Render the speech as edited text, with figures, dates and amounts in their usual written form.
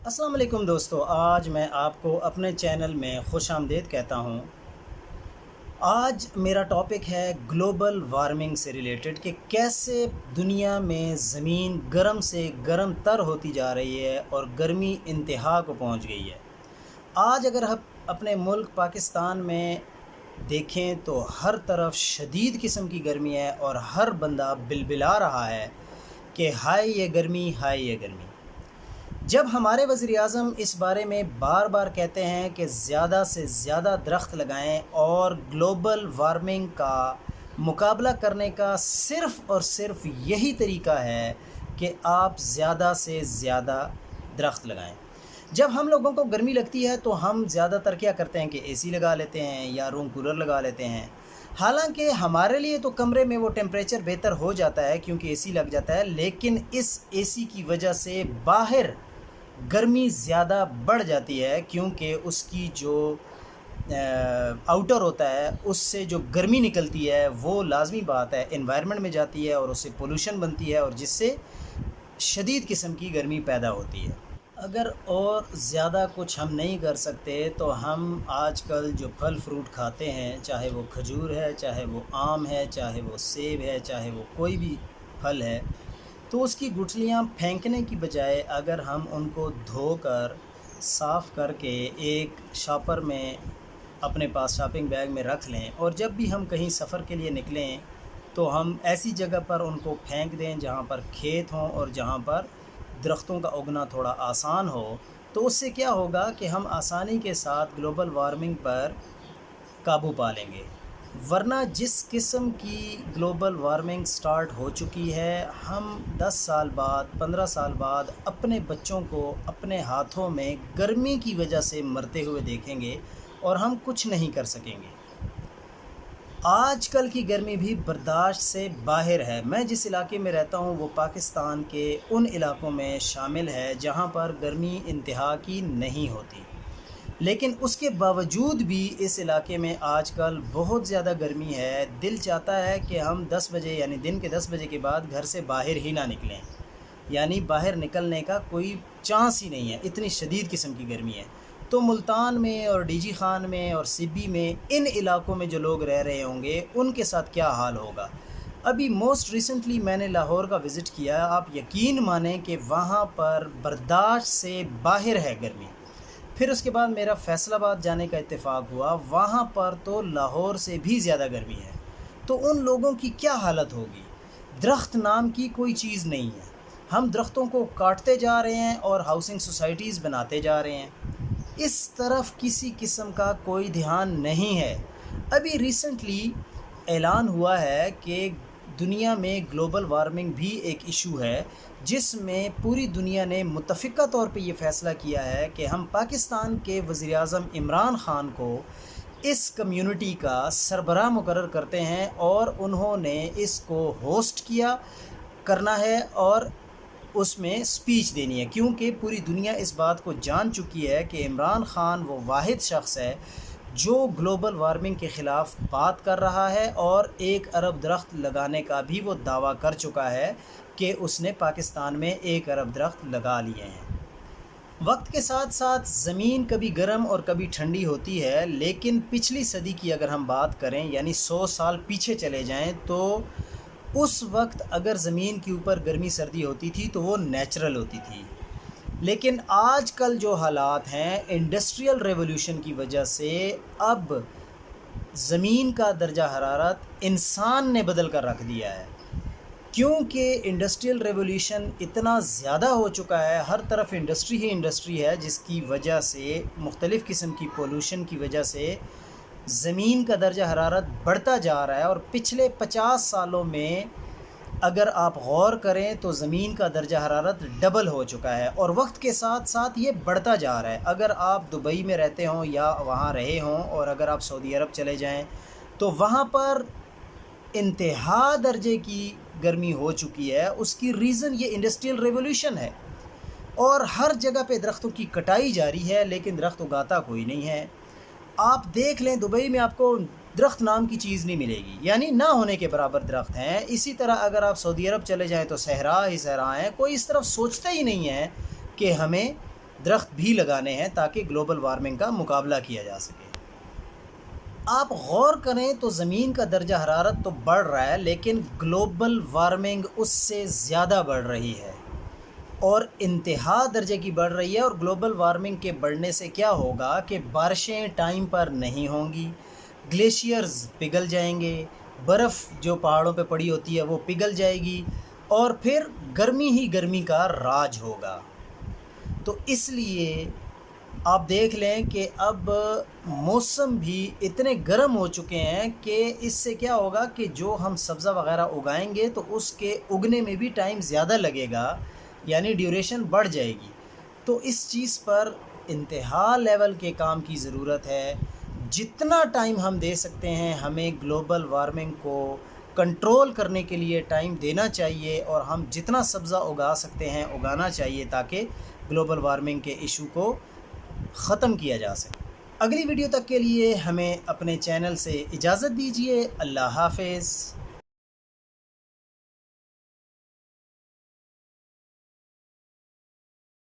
السلام علیکم دوستو، آج میں آپ کو اپنے چینل میں خوش آمدید کہتا ہوں۔ آج میرا ٹاپک ہے گلوبل وارمنگ سے ریلیٹڈ کہ کیسے دنیا میں زمین گرم سے گرم تر ہوتی جا رہی ہے اور گرمی انتہا کو پہنچ گئی ہے۔ آج اگر ہم اپنے ملک پاکستان میں دیکھیں تو ہر طرف شدید قسم کی گرمی ہے اور ہر بندہ بلبلا رہا ہے کہ ہائے یہ گرمی، ہائے یہ گرمی۔ جب ہمارے وزیر اعظم اس بارے میں بار بار کہتے ہیں کہ زیادہ سے زیادہ درخت لگائیں اور گلوبل وارمنگ کا مقابلہ کرنے کا صرف اور صرف یہی طریقہ ہے کہ آپ زیادہ سے زیادہ درخت لگائیں۔ جب ہم لوگوں کو گرمی لگتی ہے تو ہم زیادہ تر کیا کرتے ہیں کہ اے سی لگا لیتے ہیں یا روم کولر لگا لیتے ہیں۔ حالانکہ ہمارے لیے تو کمرے میں وہ ٹیمپریچر بہتر ہو جاتا ہے کیونکہ اے سی لگ جاتا ہے، لیکن اس اے سی کی وجہ سے باہر گرمی زیادہ بڑھ جاتی ہے کیونکہ اس کی جو آؤٹر ہوتا ہے اس سے جو گرمی نکلتی ہے وہ لازمی بات ہے انوائرمنٹ میں جاتی ہے اور اس سے پولوشن بنتی ہے اور جس سے شدید قسم کی گرمی پیدا ہوتی ہے۔ اگر اور زیادہ کچھ ہم نہیں کر سکتے تو ہم آج کل جو پھل فروٹ کھاتے ہیں، چاہے وہ کھجور ہے، چاہے وہ آم ہے، چاہے وہ سیب ہے، چاہے وہ کوئی بھی پھل ہے، تو اس کی گٹھلیاں پھینکنے کی بجائے اگر ہم ان کو دھو کر صاف کر کے ایک شاپر میں اپنے پاس شاپنگ بیگ میں رکھ لیں اور جب بھی ہم کہیں سفر کے لیے نکلیں تو ہم ایسی جگہ پر ان کو پھینک دیں جہاں پر کھیت ہوں اور جہاں پر درختوں کا اگنا تھوڑا آسان ہو، تو اس سے کیا ہوگا کہ ہم آسانی کے ساتھ گلوبل وارمنگ پر قابو پا لیں گے۔ ورنہ جس قسم کی گلوبل وارمنگ سٹارٹ ہو چکی ہے، ہم 10 سال بعد 15 سال بعد اپنے بچوں کو اپنے ہاتھوں میں گرمی کی وجہ سے مرتے ہوئے دیکھیں گے اور ہم کچھ نہیں کر سکیں گے۔ آج کل کی گرمی بھی برداشت سے باہر ہے۔ میں جس علاقے میں رہتا ہوں وہ پاکستان کے ان علاقوں میں شامل ہے جہاں پر گرمی انتہا کی نہیں ہوتی، لیکن اس کے باوجود بھی اس علاقے میں آج کل بہت زیادہ گرمی ہے۔ دل چاہتا ہے کہ ہم 10 بجے یعنی دن کے 10 بجے کے بعد گھر سے باہر ہی نہ نکلیں، یعنی باہر نکلنے کا کوئی چانس ہی نہیں ہے، اتنی شدید قسم کی گرمی ہے۔ تو ملتان میں اور ڈی جی خان میں اور سبی میں ان علاقوں میں جو لوگ رہ رہے ہوں گے ان کے ساتھ کیا حال ہوگا۔ ابھی موسٹ ریسنٹلی میں نے لاہور کا وزٹ کیا، آپ یقین مانیں کہ وہاں پر برداشت سے باہر ہے گرمی۔ پھر اس کے بعد میرا فیصل آباد جانے کا اتفاق ہوا، وہاں پر تو لاہور سے بھی زیادہ گرمی ہے۔ تو ان لوگوں کی کیا حالت ہوگی؟ درخت نام کی کوئی چیز نہیں ہے، ہم درختوں کو کاٹتے جا رہے ہیں اور ہاؤسنگ سوسائٹیز بناتے جا رہے ہیں، اس طرف کسی قسم کا کوئی دھیان نہیں ہے۔ ابھی ریسنٹلی اعلان ہوا ہے کہ دنیا میں گلوبل وارمنگ بھی ایک ایشو ہے، جس میں پوری دنیا نے متفقہ طور پہ یہ فیصلہ کیا ہے کہ ہم پاکستان کے وزیر اعظم عمران خان کو اس کمیونٹی کا سربراہ مقرر کرتے ہیں اور انہوں نے اس کو ہوسٹ کرنا ہے اور اس میں سپیچ دینی ہے، کیونکہ پوری دنیا اس بات کو جان چکی ہے کہ عمران خان وہ واحد شخص ہے جو گلوبل وارمنگ کے خلاف بات کر رہا ہے اور 1 ارب درخت لگانے کا بھی وہ دعویٰ کر چکا ہے کہ اس نے پاکستان میں 1 ارب درخت لگا لیے ہیں۔ وقت کے ساتھ ساتھ زمین کبھی گرم اور کبھی ٹھنڈی ہوتی ہے، لیکن پچھلی صدی کی اگر ہم بات کریں یعنی 100 سال پیچھے چلے جائیں تو اس وقت اگر زمین کے اوپر گرمی سردی ہوتی تھی تو وہ نیچرل ہوتی تھی، لیکن آج کل جو حالات ہیں انڈسٹریل ریولوشن کی وجہ سے اب زمین کا درجہ حرارت انسان نے بدل کر رکھ دیا ہے، کیونکہ انڈسٹریل ریولوشن اتنا زیادہ ہو چکا ہے، ہر طرف انڈسٹری ہی انڈسٹری ہے، جس کی وجہ سے مختلف قسم کی پولوشن کی وجہ سے زمین کا درجہ حرارت بڑھتا جا رہا ہے۔ اور پچھلے 50 سالوں میں اگر آپ غور کریں تو زمین کا درجہ حرارت ڈبل ہو چکا ہے اور وقت کے ساتھ ساتھ یہ بڑھتا جا رہا ہے۔ اگر آپ دبئی میں رہتے ہوں یا وہاں رہے ہوں اور اگر آپ سعودی عرب چلے جائیں تو وہاں پر انتہا درجے کی گرمی ہو چکی ہے۔ اس کی ریزن یہ انڈسٹریل ریولوشن ہے اور ہر جگہ پہ درختوں کی کٹائی جاری ہے، لیکن درخت اگاتا کوئی نہیں ہے۔ آپ دیکھ لیں دبئی میں آپ کو درخت نام کی چیز نہیں ملے گی، یعنی نہ ہونے کے برابر درخت ہیں۔ اسی طرح اگر آپ سعودی عرب چلے جائیں تو صحرا ہی صحرا ہیں، کوئی اس طرف سوچتا ہی نہیں ہے کہ ہمیں درخت بھی لگانے ہیں تاکہ گلوبل وارمنگ کا مقابلہ کیا جا سکے۔ آپ غور کریں تو زمین کا درجہ حرارت تو بڑھ رہا ہے، لیکن گلوبل وارمنگ اس سے زیادہ بڑھ رہی ہے اور انتہا درجے کی بڑھ رہی ہے۔ اور گلوبل وارمنگ کے بڑھنے سے کیا ہوگا کہ بارشیں ٹائم پر نہیں ہوں گی، گلیشیئرز پگھل جائیں گے، برف جو پہاڑوں پہ پڑی ہوتی ہے وہ پگھل جائے گی، اور پھر گرمی ہی گرمی کا راج ہوگا۔ تو اس لیے آپ دیکھ لیں کہ اب موسم بھی اتنے گرم ہو چکے ہیں کہ اس سے کیا ہوگا کہ جو ہم سبزہ وغیرہ اگائیں گے تو اس کے اگنے میں بھی ٹائم زیادہ لگے گا، یعنی ڈیوریشن بڑھ جائے گی۔ تو اس چیز پر انتہا لیول کے کام کی ضرورت ہے۔ جتنا ٹائم ہم دے سکتے ہیں ہمیں گلوبل وارمنگ کو کنٹرول کرنے کے لیے ٹائم دینا چاہیے، اور ہم جتنا سبزہ اگا سکتے ہیں اگانا چاہیے تاکہ گلوبل وارمنگ کے ایشو کو ختم کیا جا سکے۔ اگلی ویڈیو تک کے لیے ہمیں اپنے چینل سے اجازت دیجیے۔ اللہ حافظ۔